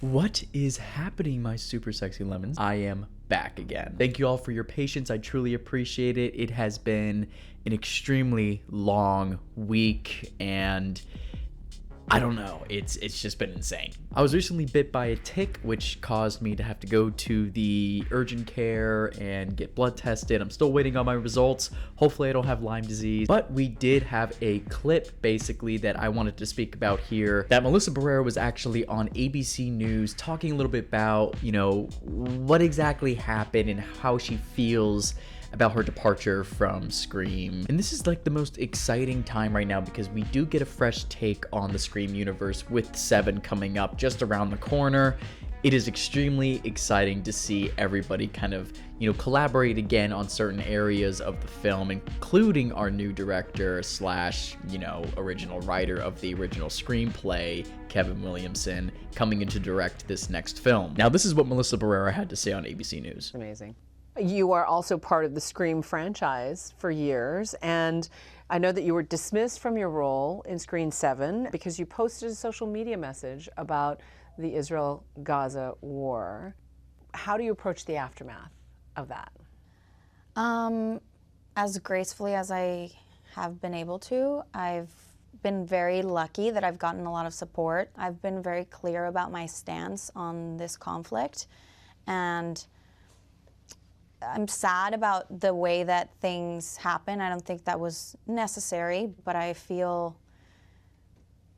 What is happening, my super sexy lemons? I am back again. Thank you all for your patience. I truly appreciate it. It has been an extremely long week, and I don't know, it's just been insane. I was recently bit by a tick, which caused me to have to go to the urgent care and get blood tested. I'm still waiting on my results. Hopefully I don't have Lyme disease. But we did have a clip, basically, that I wanted to speak about here, that Melissa Barrera was actually on ABC News talking a little bit about, what exactly happened and how she feels about her departure from Scream. And this is like the most exciting time right now because we do get a fresh take on the Scream universe with 7 coming up just around the corner. It is extremely exciting to see everybody kind of, collaborate again on certain areas of the film, including our new director slash, original writer of the original screenplay, Kevin Williamson, coming in to direct this next film. Now, this is what Melissa Barrera had to say on ABC News. Amazing. You are also part of the Scream franchise for years, and I know that you were dismissed from your role in Scream 7 because you posted a social media message about the Israel-Gaza war. How do you approach the aftermath of that? As gracefully as I have been able to. I've been very lucky that I've gotten a lot of support. I've been very clear about my stance on this conflict, and I'm sad about the way that things happen. I don't think that was necessary, but I feel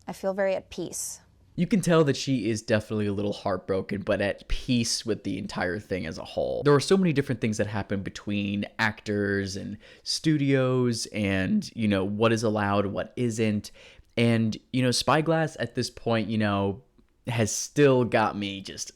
very at peace. You can tell that she is definitely a little heartbroken, but at peace with the entire thing as a whole. There are so many different things that happen between actors and studios and, what is allowed, what isn't. And, Spyglass at this point, has still got me just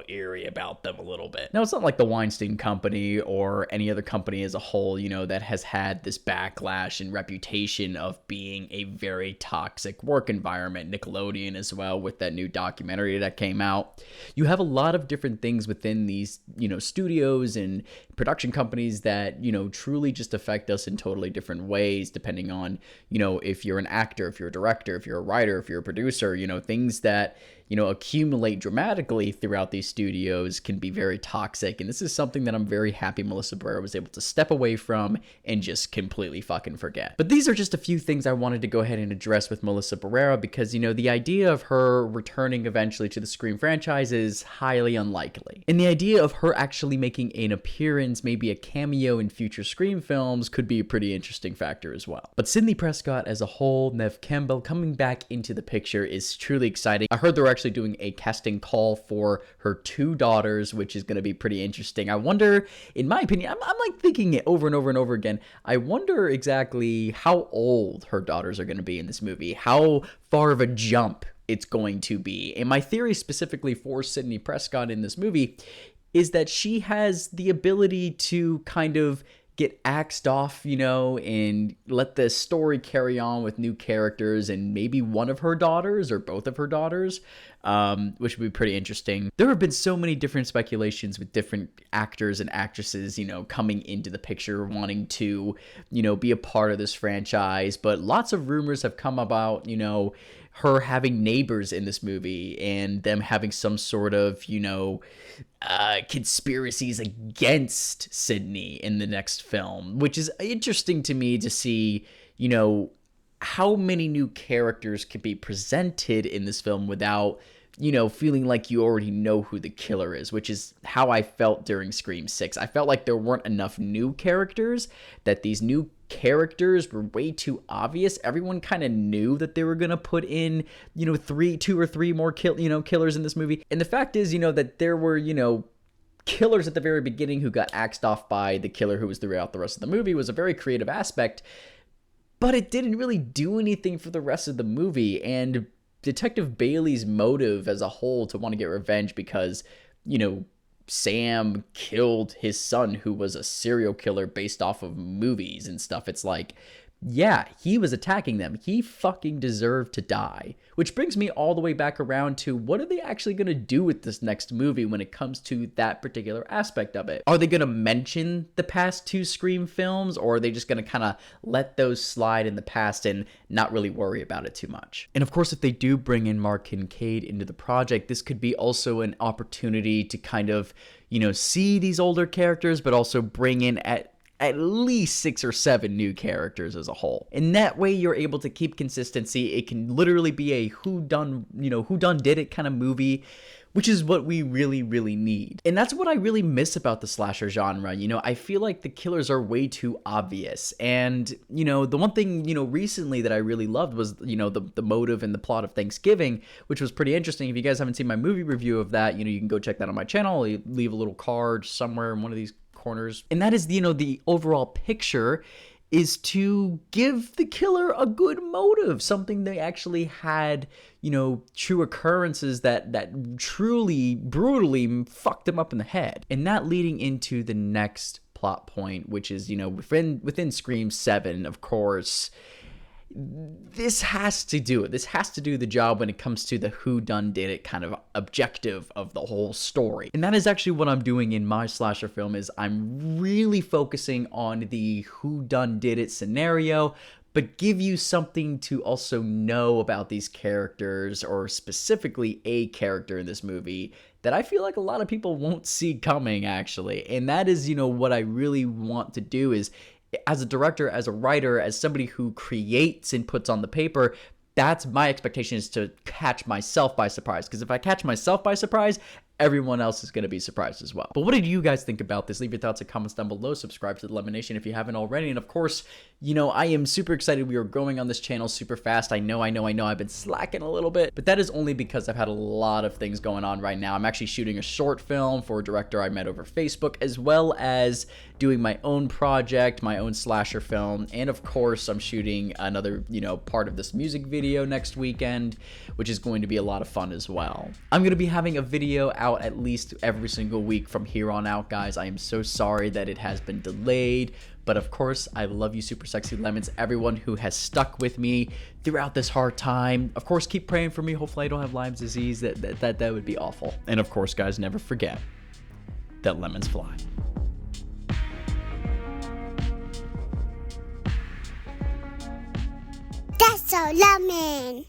eerie about them a little bit. Now, it's not like the Weinstein Company or any other company as a whole, that has had this backlash and reputation of being a very toxic work environment. Nickelodeon as well, with that new documentary that came out. You have a lot of different things within these, studios and production companies that, truly just affect us in totally different ways, depending on, if you're an actor, if you're a director, if you're a writer, if you're a producer, things that accumulate dramatically throughout these studios can be very toxic. And this is something that I'm very happy Melissa Barrera was able to step away from and just completely fucking forget. But these are just a few things I wanted to go ahead and address with Melissa Barrera because, the idea of her returning eventually to the Scream franchise is highly unlikely. And the idea of her actually making an appearance, maybe a cameo in future Scream films, could be a pretty interesting factor as well. But Sidney Prescott as a whole, Neve Campbell coming back into the picture is truly exciting. I heard they're actually doing a casting call for her 2 daughters, which is going to be pretty interesting. I wonder, in my opinion, I'm like thinking it over and over and over again. I wonder exactly how old her daughters are going to be in this movie, how far of a jump it's going to be. And my theory specifically for Sidney Prescott in this movie is that she has the ability to kind of get axed off, and let the story carry on with new characters and maybe one of her daughters or both of her daughters, which would be pretty interesting. There have been so many different speculations with different actors and actresses, coming into the picture, wanting to, be a part of this franchise, but lots of rumors have come about, her having neighbors in this movie and them having some sort of, conspiracies against Sidney in the next film, which is interesting to me to see, how many new characters can be presented in this film without, feeling like you already know who the killer is, which is how I felt during Scream 6. I felt like there weren't enough new characters, that these new characters were way too obvious. Everyone kind of knew that they were going to put in, 2 or 3 more killers in this movie. And the fact is, that there were, killers at the very beginning who got axed off by the killer who was throughout the rest of the movie was a very creative aspect, but it didn't really do anything for the rest of the movie. And Detective Bailey's motive as a whole to want to get revenge because, Sam killed his son who was a serial killer based off of movies and stuff. It's like, yeah, he was attacking them. He fucking deserved to die. Which brings me all the way back around to what are they actually going to do with this next movie when it comes to that particular aspect of it? Are they going to mention the past 2 Scream films, or are they just going to kind of let those slide in the past and not really worry about it too much? And of course, if they do bring in Mark Kincaid into the project, this could be also an opportunity to kind of, see these older characters, but also bring in at least 6 or 7 new characters as a whole. And that way you're able to keep consistency. It can literally be a who done did it kind of movie, which is what we really, really need. And that's what I really miss about the slasher genre. I feel like the killers are way too obvious. And, the one thing, recently that I really loved was, the motive and the plot of Thanksgiving, which was pretty interesting. If you guys haven't seen my movie review of that, you can go check that on my channel. I'll leave a little card somewhere in one of these corners. And that is, the overall picture is to give the killer a good motive, something they actually had, true occurrences that truly, brutally fucked them up in the head. And that leading into the next plot point, which is, within Scream 7, of course, this has to do it. This has to do the job when it comes to the who done did it kind of objective of the whole story. And that is actually what I'm doing in my slasher film, is I'm really focusing on the who done did it scenario, but give you something to also know about these characters, or specifically a character in this movie that I feel like a lot of people won't see coming, actually. And that is, what I really want to do is, as a director, as a writer, as somebody who creates and puts on the paper, that's my expectation, is to catch myself by surprise. Because if I catch myself by surprise, everyone else is going to be surprised as well. But what did you guys think about this? Leave your thoughts and comments down below. Subscribe to the Lemon Nation if you haven't already. And of course, I am super excited. We are growing on this channel super fast. I know I've been slacking a little bit, but that is only because I've had a lot of things going on right now. I'm actually shooting a short film for a director I met over Facebook, as well as doing my own project, my own slasher film. And of course, I'm shooting another, part of this music video next weekend, which is going to be a lot of fun as well. I'm going to be having a video out at least every single week from here on out, guys. I am so sorry that it has been delayed, but of course, I love you, super sexy lemons, everyone who has stuck with me throughout this hard time. Of course, keep praying for me. Hopefully I don't have Lyme disease. That would be awful. And of course, guys, never forget that lemons fly. That's so lemon.